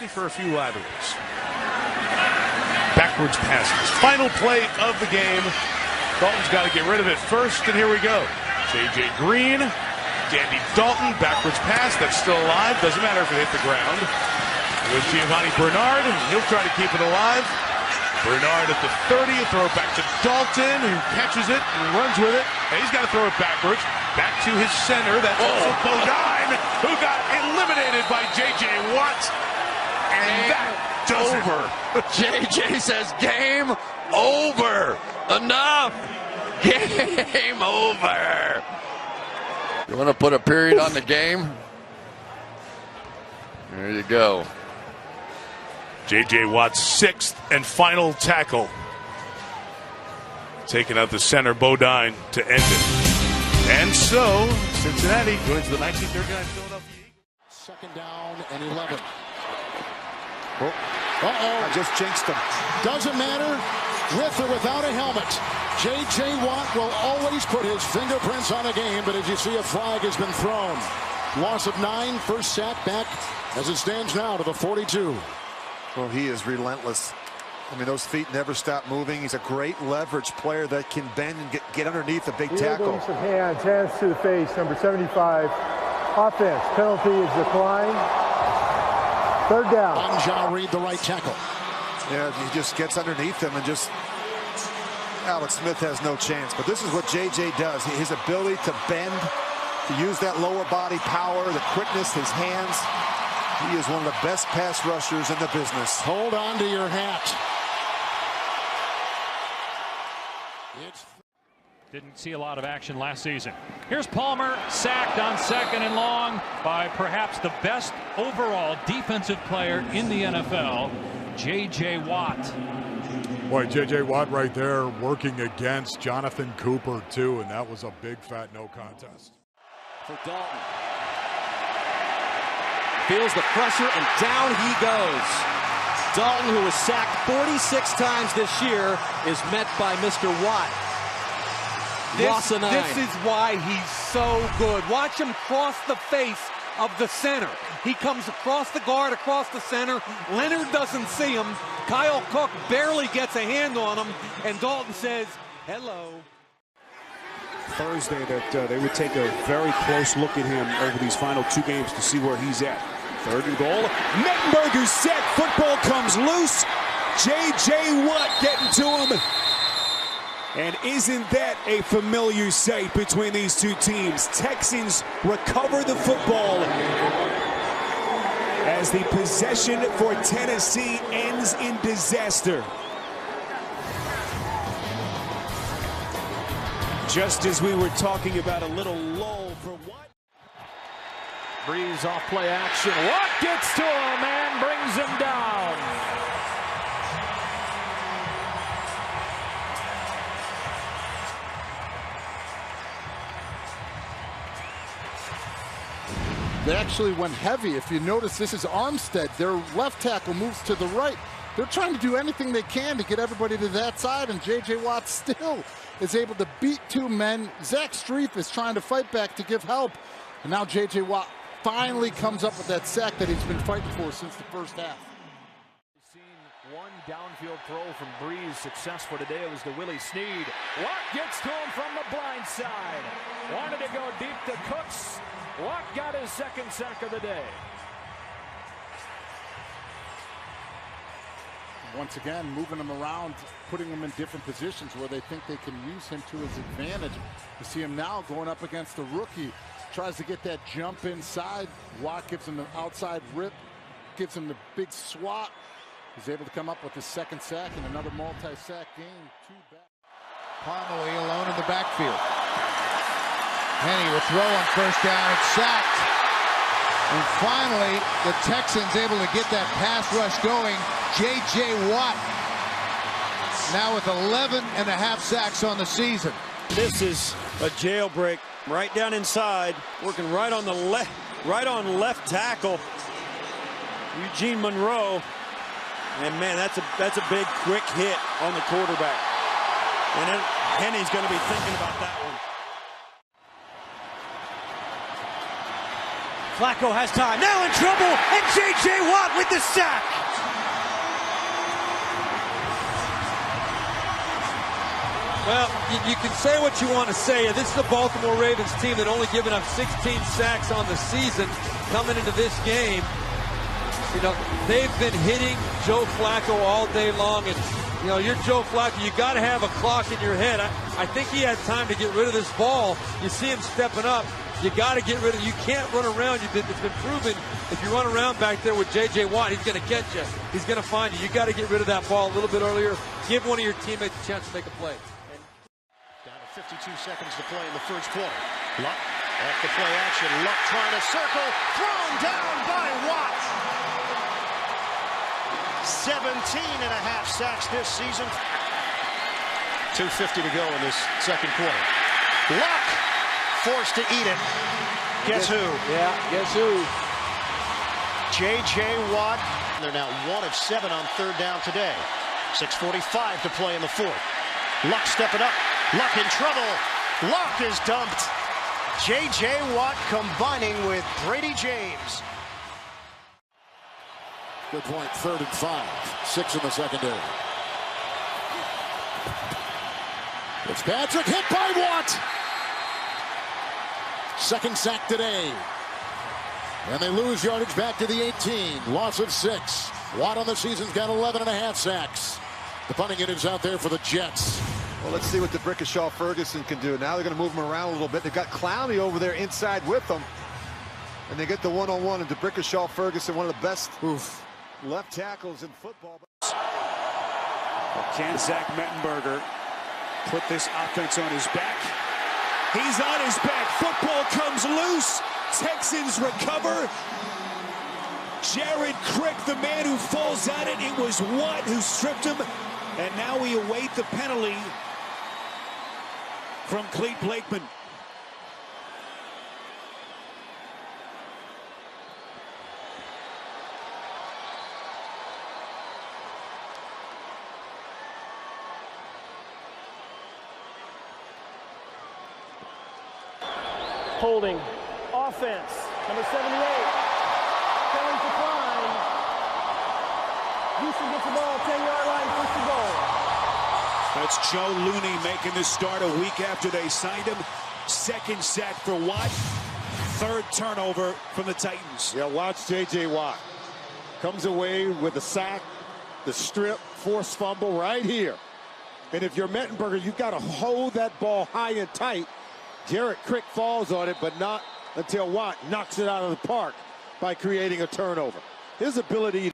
ready for a few laterals. Backwards passes. Final play of the game. Dalton's got to get rid of it first, and here we go. J.J. Green, Dandy Dalton, backwards pass. That's still alive. Doesn't matter if it hit the ground. With Giovanni Bernard, he'll try to keep it alive. Bernard at the 30, throw it back to Dalton, who catches it and runs with it. And he's got to throw it backwards, back to his center. That's also Bodine, who got eliminated by J.J. Watt. And that does over. J.J. says, game over. Enough. Game over. You want to put a period on the game? There you go. J.J. Watt's sixth and final tackle. Taking out the center, Bodine, to end it. And so, Cincinnati joins the 1939 Philadelphia Eagles. Second down and 11. I just jinxed him. Doesn't matter, with or without a helmet. J.J. Watt will always put his fingerprints on a game, but as you see, a flag has been thrown. Loss of 9, first sack back as it stands now to the 42. Well, he is relentless. I mean, those feet never stop moving. He's a great leverage player that can bend and get underneath a big tackle. Use of hands to the face, number 75. Offense, penalty is declined. Third down. Anjou Reed, the right tackle. Yeah, he just gets underneath them and just... Alex Smith has no chance. But this is what J.J. does. His ability to bend, to use that lower body power, the quickness, his hands. He is one of the best pass rushers in the business. Hold on to your hat. Didn't see a lot of action last season. Here's Palmer, sacked on second and long by perhaps the best overall defensive player in the NFL, J.J. Watt. Boy, J.J. Watt right there working against Jonathan Cooper, too, and that was a big, fat no contest. For Dalton. Feels the pressure, and down he goes. Dalton, who was sacked 46 times this year, is met by Mr. Watt. Loss of 9. This is why he's so good. Watch him cross the face of the center. He comes across the guard, across the center. Leonard doesn't see him. Kyle Cook barely gets a hand on him, and Dalton says, hello. Thursday that they would take a very close look at him over these final 2 games to see where he's at. Third and goal. Mettenberger's set. Football comes loose. J.J. Watt getting to him. And isn't that a familiar sight between these two teams? Texans recover the football as the possession for Tennessee ends in disaster. Just as we were talking about a little lull for Watt. Breeze off play action. Watt gets to him and brings him down. They actually went heavy. If you notice, this is Armstead. Their left tackle moves to the right. They're trying to do anything they can to get everybody to that side, and J.J. Watt still is able to beat 2 men. Zach Streif is trying to fight back to give help, and now J.J. Watt finally comes up with that sack that he's been fighting for since the first half. We've seen one downfield throw from Breeze successful today. It was to Willie Snead. Watt gets to him from the blind side. Wanted to go deep to Cooks. Watt got his second sack of the day. Once again, moving him around, putting him in different positions where they think they can use him to his advantage. You see him now going up against the rookie. Tries to get that jump inside. Watt gives him the outside rip, gives him the big swat. He's able to come up with his second sack and another multi-sack game. 2 back. Parmalee alone in the backfield. Henny will throw on first down. It's sacked. And finally, the Texans able to get that pass rush going. J.J. Watt now with 11.5 sacks on the season. This is a jailbreak right down inside, working right on the left tackle, Eugene Monroe. And man, that's a big quick hit on the quarterback. And then Henny's going to be thinking about that one. Flacco has time, now in trouble, and J.J. Watt with the sack. Well, you can say what you want to say. This is a Baltimore Ravens team that only given up 16 sacks on the season coming into this game. You know, they've been hitting Joe Flacco all day long, and you know, you're Joe Flacco, you got to have a clock in your head. I think he had time to get rid of this ball. You see him stepping up. You got to get rid of it. You can't run around. It's been proven if you run around back there with J.J. Watt, he's going to catch you. He's going to find you. You got to get rid of that ball a little bit earlier. Give one of your teammates a chance to make a play. Down to 52 seconds to play in the first quarter. Luck off the play action. Luck trying to circle. Thrown down by Watt. 17.5 sacks this season. 2:50 to go in this second quarter. Luck forced to eat it. Guess who? Yeah, guess who? J.J. Watt. They're now 1 of 7 on third down today. 6:45 to play in the fourth. Luck stepping up. Luck in trouble. Luck is dumped. J.J. Watt combining with Brady James. Good point, 3rd and 5. 6 in the secondary. Fitzpatrick hit by Watt. Second sack today. And they lose yardage back to the 18. Loss of 6. Watt on the season's got 11.5 sacks. The punting unit's out there for the Jets. Well, let's see what DeBrickashaw Ferguson can do. Now they're going to move him around a little bit. They've got Clowney over there inside with them. And they get the one-on-one, and DeBrickashaw Ferguson, one of the best left tackles in football. Can Zach Mettenberger put this offense on his back? He's on his back. Football comes loose. Texans recover. Jared Crick, the man who falls at it. It was Watt who stripped him. And now we await the penalty from Clete Blakeman. Holding. Offense. Number 78. Penalty decline. Houston gets the ball. 10-yard line. First and goal. That's Joe Looney making the start a week after they signed him. Second sack for Watt. 3rd turnover from the Titans. Yeah, watch J.J. Watt. Comes away with a sack, the strip, forced fumble right here. And if you're Mettenberger, you've got to hold that ball high and tight. Jared Crick falls on it, but not until Watt knocks it out of the park by creating a turnover. His ability